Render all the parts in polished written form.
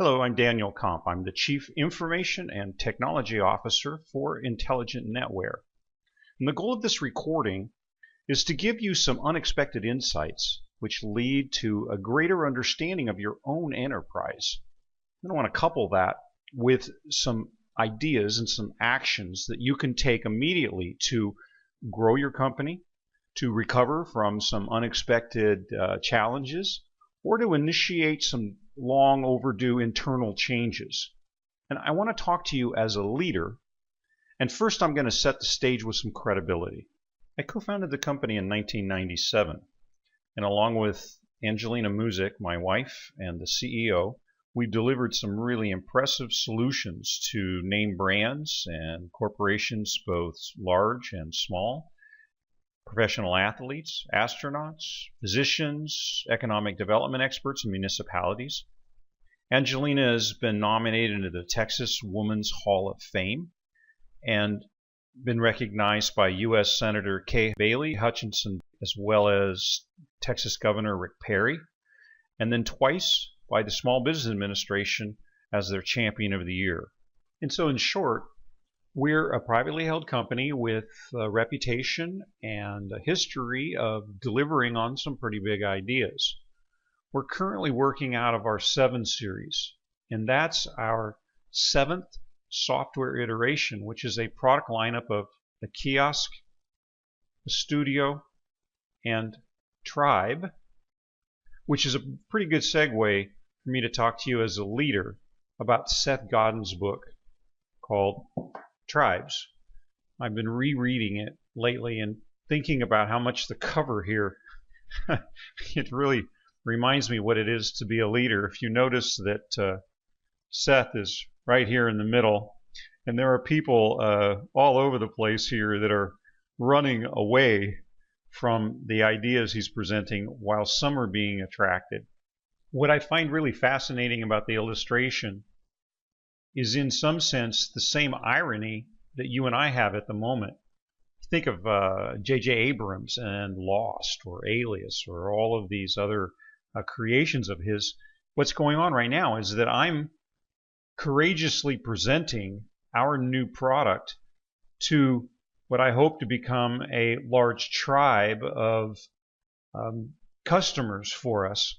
Hello, I'm Daniel Comp. I'm the Chief Information and Technology Officer for Intelligent Netware. And the goal of this recording is to give you some unexpected insights which lead to a greater understanding of your own enterprise. And I want to couple that with some ideas and some actions that you can take immediately to grow your company, to recover from some unexpected challenges, or to initiate some long overdue internal changes. And I want to talk to you as a leader. And first I'm going to set the stage with some credibility. I co-founded the company in 1997. And along with Angelina Musik, my wife, and the CEO, we delivered some really impressive solutions to name brands and corporations both large and small, professional athletes, astronauts, physicians, economic development experts, and municipalities. Angelina has been nominated into the Texas Women's Hall of Fame and been recognized by U.S. Senator Kay Bailey Hutchinson as well as Texas Governor Rick Perry, and then twice by the Small Business Administration as their Champion of the Year. And so in short, we're a privately held company with a reputation and a history of delivering on some pretty big ideas. We're currently working out of our 7series, and that's our 7th software iteration, which is a product lineup of a kiosk, a studio, and Tribe, which is a pretty good segue for me to talk to you as a leader about Seth Godin's book called Tribes. I've been rereading it lately and thinking about how much the cover here it really reminds me what it is to be a leader. If you notice that Seth is right here in the middle, and there are people all over the place here that are running away from the ideas he's presenting while some are being attracted. What I find really fascinating about the illustration is in some sense the same irony that you and I have at the moment. Think of J.J. Abrams and Lost or Alias or all of these other creations of his. What's going on right now is that I'm courageously presenting our new product to what I hope to become a large tribe of customers for us.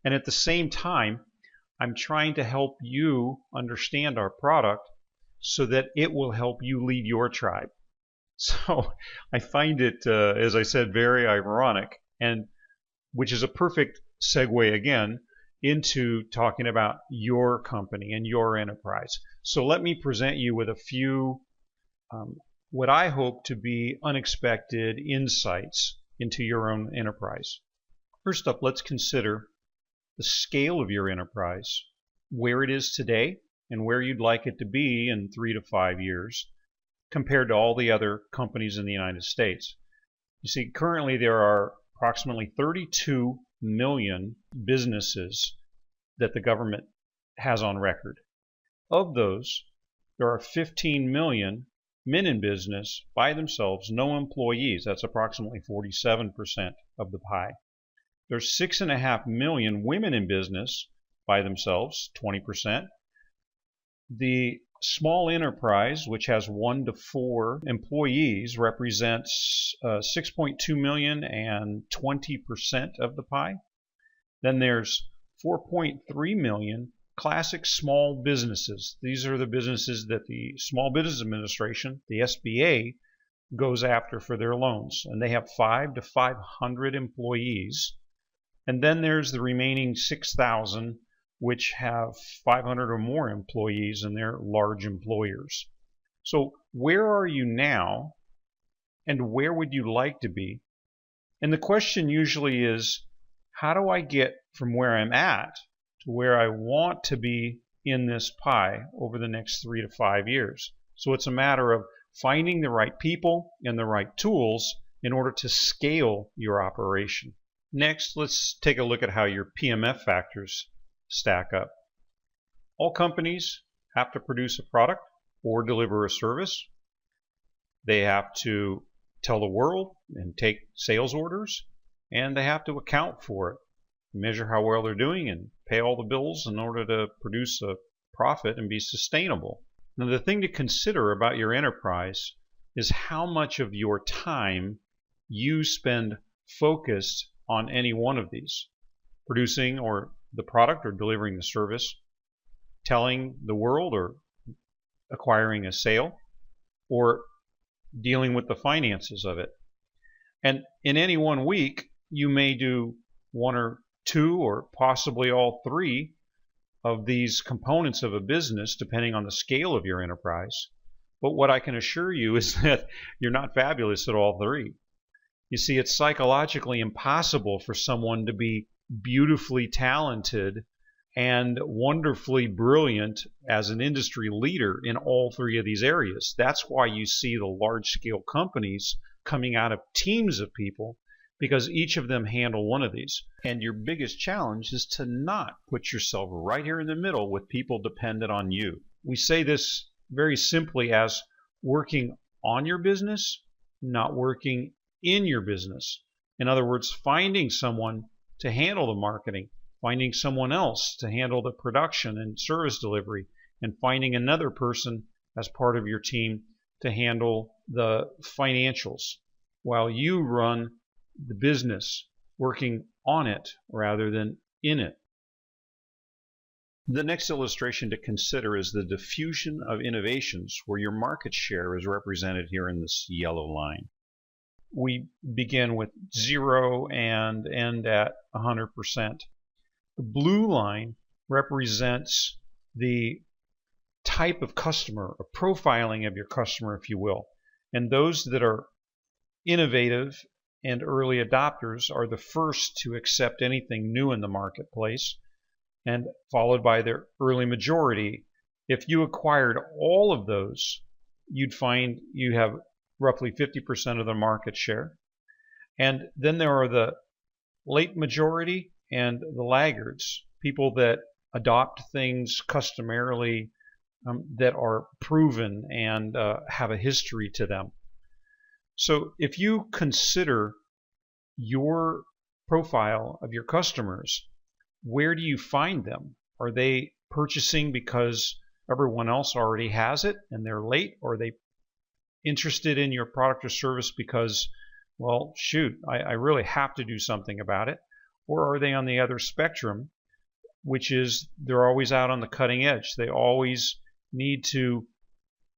And at the same time, I'm trying to help you understand our product so that it will help you lead your tribe. So I find it, as I said, very ironic, and which is a perfect segue again into talking about your company and your enterprise. So let me present you with a few what I hope to be unexpected insights into your own enterprise. First up, let's consider the scale of your enterprise, where it is today and where you'd like it to be in 3 to 5 years compared to all the other companies in the United States. You see, currently there are approximately 32 million businesses that the government has on record. Of those, there are 15 million men in business by themselves, no employees. That's approximately 47% of the pie. There's 6.5 million women in business by themselves, 20%. The small enterprise, which has 1 to 4 employees, represents 6.2 million and 20% of the pie. Then there's 4.3 million classic small businesses. These are the businesses that the Small Business Administration, the SBA, goes after for their loans. And they have 5 to 500 employees. And then there's the remaining 6,000, which have 500 or more employees, and they're large employers. So where are you now, and where would you like to be? And the question usually is, how do I get from where I'm at to where I want to be in this pie over the next 3 to 5 years? So it's a matter of finding the right people and the right tools in order to scale your operation. Next, let's take a look at how your PMF factors stack up. All companies have to produce a product or deliver a service. They have to tell the world and take sales orders, and they have to account for it. measure how well they're doing, and pay all the bills in order to produce a profit and be sustainable. Now, the thing to consider about your enterprise is how much of your time you spend focused on any one of these: producing or the product or delivering the service, telling the world or acquiring a sale, or dealing with the finances of it. And in any one week, you may do one or two or possibly all three of these components of a business, depending on the scale of your enterprise. But what I can assure you is that you're not fabulous at all three. You see, it's psychologically impossible for someone to be beautifully talented and wonderfully brilliant as an industry leader in all three of these areas. That's why you see the large-scale companies coming out of teams of people, because each of them handle one of these. And your biggest challenge is to not put yourself right here in the middle with people dependent on you. We say this very simply as working on your business, not working in your business. In other words, finding someone to handle the marketing, finding someone else to handle the production and service delivery, and finding another person as part of your team to handle the financials while you run the business, working on it rather than in it. The next illustration to consider is the diffusion of innovations, where your market share is represented here in this yellow line. We begin with 0 and end at 100%. The blue line represents the type of customer, a profiling of your customer, if you will. And those that are innovative and early adopters are the first to accept anything new in the marketplace, and followed by their early majority. If you acquired all of those, you'd find you have roughly 50% of the market share. And then there are the late majority and the laggards, people that adopt things customarily that are proven and have a history to them. So if you consider your profile of your customers, where do you find them? Are they purchasing because everyone else already has it and they're late? Or are they interested in your product or service because, well, shoot, I really have to do something about it? Or are they on the other spectrum, which is they're always out on the cutting edge? They always need to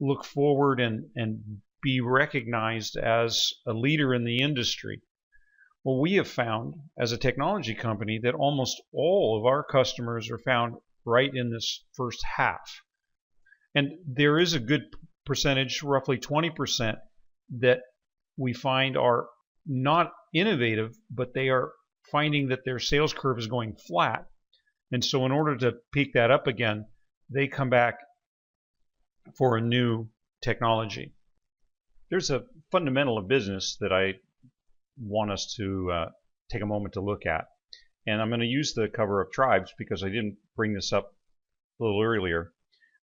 look forward and be recognized as a leader in the industry. Well, we have found as a technology company that almost all of our customers are found right in this first half. And there is a good percentage, roughly 20%, that we find are not innovative, but they are finding that their sales curve is going flat. And so in order to peak that up again, they come back for a new technology. There's a fundamental of business that I want us to take a moment to look at. And I'm going to use the cover of Tribes because I didn't bring this up a little earlier.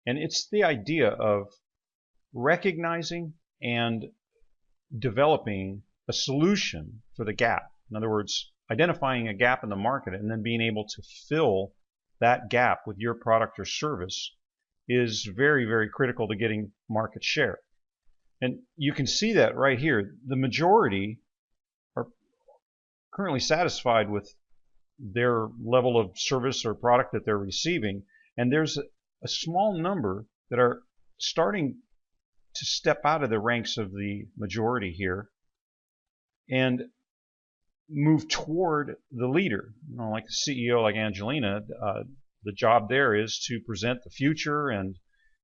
And it's the idea of recognizing and developing a solution for the gap. In other words, identifying a gap in the market and then being able to fill that gap with your product or service is very, very critical to getting market share. And you can see that right here. The majority are currently satisfied with their level of service or product that they're receiving, and there's a small number that are starting to step out of the ranks of the majority here and move toward the leader. You know, like the CEO, like Angelina, the job there is to present the future and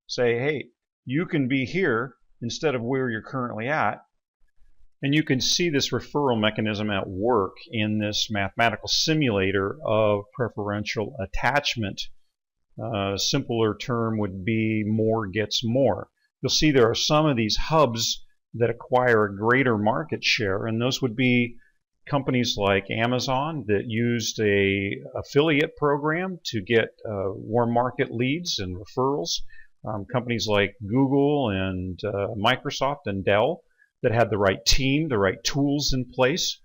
say, hey, you can be here instead of where you're currently at. And you can see this referral mechanism at work in this mathematical simulator of preferential attachment. A simpler term would be more gets more. You'll see there are some of these hubs that acquire a greater market share, and those would be companies like Amazon that used a affiliate program to get warm market leads and referrals. Companies like Google and Microsoft and Dell that had the right team, the right tools in place,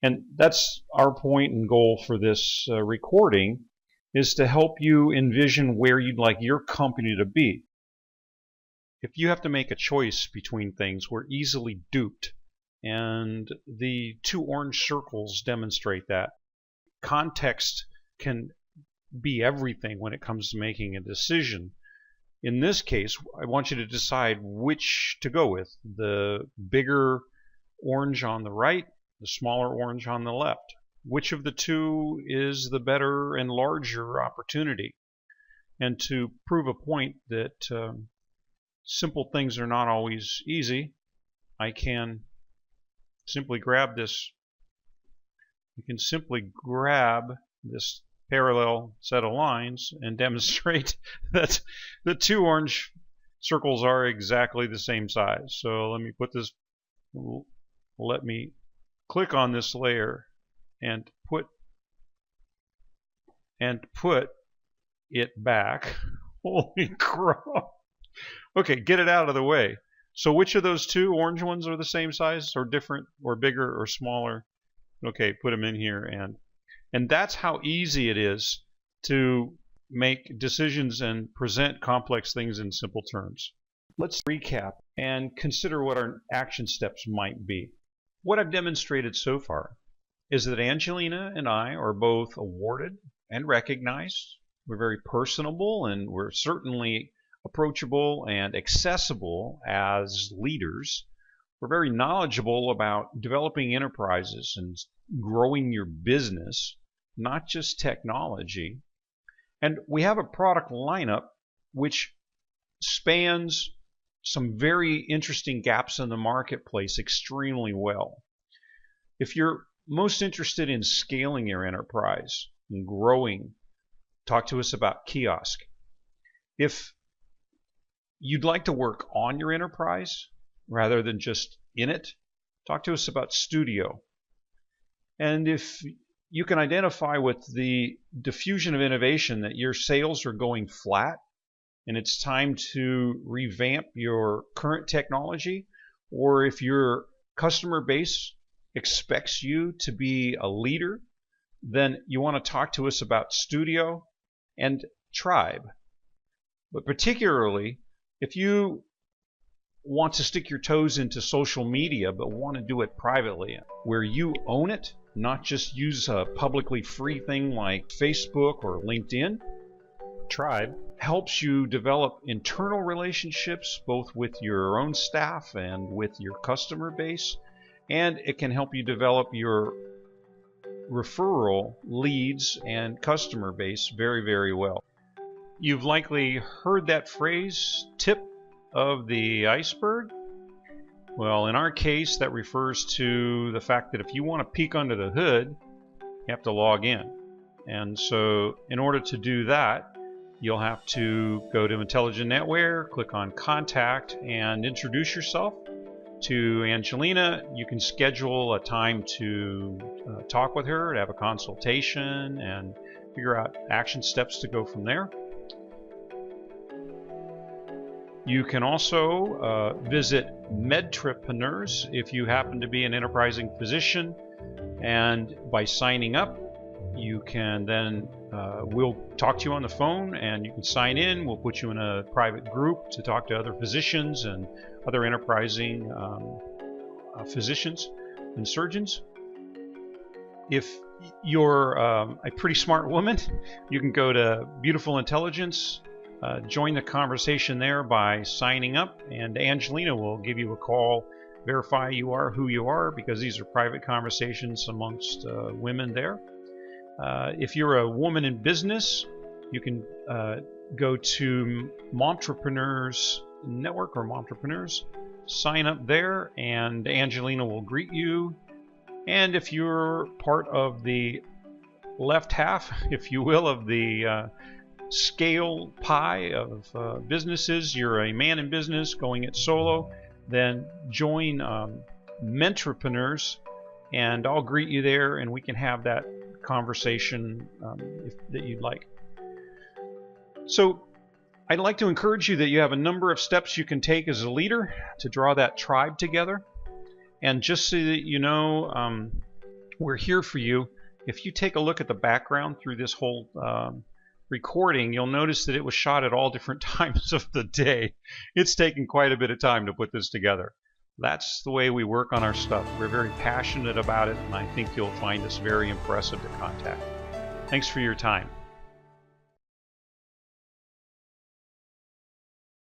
And that's our point and goal for this recording, is to help you envision where you'd like your company to be. If you have to make a choice between things, we're easily duped. And the two orange circles demonstrate that. Context can be everything when it comes to making a decision. In this case, I want you to decide which to go with. The bigger orange on the right, the smaller orange on the left. Which of the two is the better and larger opportunity? And to prove a point that simple things are not always easy, I can simply grab this. You can simply grab this parallel set of lines and demonstrate that the two orange circles are exactly the same size. So let me click on this layer and put it back. Holy crap. Okay, get it out of the way. So which of those two orange ones are the same size or different or bigger or smaller? Okay, put them in here, and that's how easy it is to make decisions and present complex things in simple terms. Let's recap and consider what our action steps might be. What I've demonstrated so far is that Angelina and I are both awarded and recognized. We're very personable, and we're certainly approachable and accessible as leaders. We're very knowledgeable about developing enterprises and growing your business, not just technology. And we have a product lineup which spans some very interesting gaps in the marketplace extremely well. If you're most interested in scaling your enterprise and growing, talk to us about Kiosk. If you'd like to work on your enterprise rather than just in it, talk to us about Studio. And if you can identify with the diffusion of innovation that your sales are going flat and it's time to revamp your current technology, or if your customer base expects you to be a leader, then you want to talk to us about Studio and Tribe. But particularly, if you want to stick your toes into social media but want to do it privately, where you own it, not just use a publicly free thing like Facebook or LinkedIn, Tribe helps you develop internal relationships both with your own staff and with your customer base, and it can help you develop your referral leads and customer base very, very well. You've likely heard that phrase, tip of the iceberg. Well, in our case, that refers to the fact that if you want to peek under the hood, you have to log in. And so in order to do that, you'll have to go to Intelligent Netware, click on Contact, and introduce yourself to Angelina. You can schedule a time to talk with her, to have a consultation, and figure out action steps to go from there. You can also visit Medtrepreneurs if you happen to be an enterprising physician, and by signing up, you can then we'll talk to you on the phone, and you can sign in. We'll put you in a private group to talk to other physicians and other enterprising physicians and surgeons. If you're a pretty smart woman, you can go to Beautiful Intelligence. Join the conversation there by signing up, and Angelina will give you a call, verify you are who you are, because these are private conversations amongst women there. If you're a woman in business, you can go to Momtrepreneurs Network or Momtrepreneurs, sign up there, and Angelina will greet you. And if you're part of the left half, if you will, of the scale pie of businesses, you're a man in business going it solo, then join Mentrepreneurs, and I'll greet you there, and we can have that conversation that you'd like. So I'd like to encourage you that you have a number of steps you can take as a leader to draw that tribe together. And just so that you know, We're here for you. If you take a look at the background through this whole recording, you'll notice that it was shot at all different times of the day. It's taken quite a bit of time to put this together. That's the way we work on our stuff. We're very passionate about it, and I think you'll find us very impressive to contact. Thanks for your time.